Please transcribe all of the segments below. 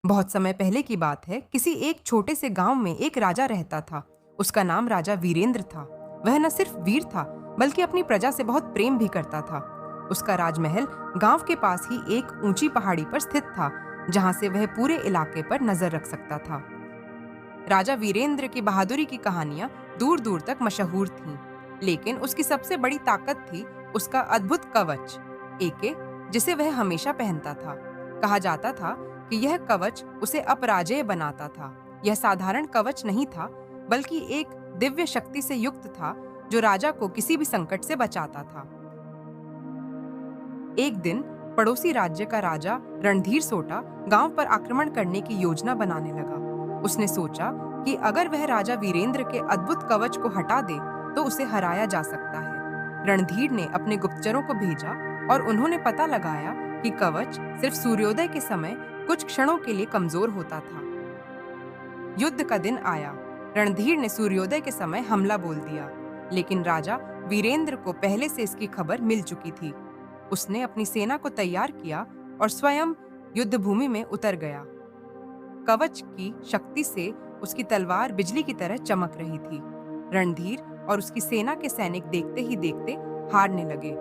बहुत समय पहले की बात है। किसी एक छोटे से गांव में एक राजा रहता था। उसका नाम राजा वीरेंद्र था। वह न सिर्फ वीर था, बल्कि अपनी प्रजा से बहुत प्रेम भी करता था। उसका राजमहल गांव के पास ही एक ऊंची पहाड़ी पर स्थित था, जहां से वह पूरे इलाके पर नजर रख सकता था। राजा वीरेंद्र की बहादुरी की कहानियां दूर दूर तक मशहूर थीं, लेकिन उसकी सबसे बड़ी ताकत थी उसका अद्भुत कवच, एके, जिसे वह हमेशा पहनता था। कहा जाता था कि यह कवच उसे अपराजेय बनाता था। यह साधारण कवच नहीं था, बल्कि एक दिव्य शक्ति से युक्त था, जो राजा को किसी भी संकट से बचाता था। एक दिन पड़ोसी राज्य का राजा रणधीर सोटा गांव पर आक्रमण करने की योजना बनाने लगा। उसने सोचा कि अगर वह राजा वीरेंद्र के अद्भुत कवच को हटा दे तो उसे हराया जा सकता है। रणधीर ने अपने गुप्तचरों को भेजा और उन्होंने पता लगाया कि कवच सिर्फ सूर्योदय के समय कुछ क्षणों के लिए कमजोर होता था। युद्ध का दिन आया। रणधीर ने सूर्योदय के समय हमला बोल दिया, लेकिन राजा वीरेंद्र को पहले से इसकी खबर मिल चुकी थी। उसने अपनी सेना को तैयार किया और स्वयं युद्ध भूमि में उतर गया। कवच की शक्ति से उसकी तलवार बिजली की तरह चमक रही थी। रणधीर और उसकी सेना के सैनिक देखते ही देखते हारने लगे।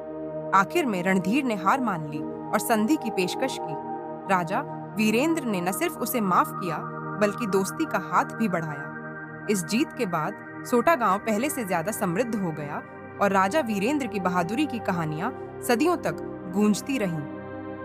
आखिर में रणधीर ने हार मान ली और संधि की पेशकश की। राजा वीरेंद्र ने न सिर्फ उसे माफ किया, बल्कि दोस्ती का हाथ भी बढ़ाया। इस जीत के बाद सोटा गांव पहले से ज्यादा समृद्ध हो गया और राजा वीरेंद्र की बहादुरी की कहानियां सदियों तक गूंजती रहीं।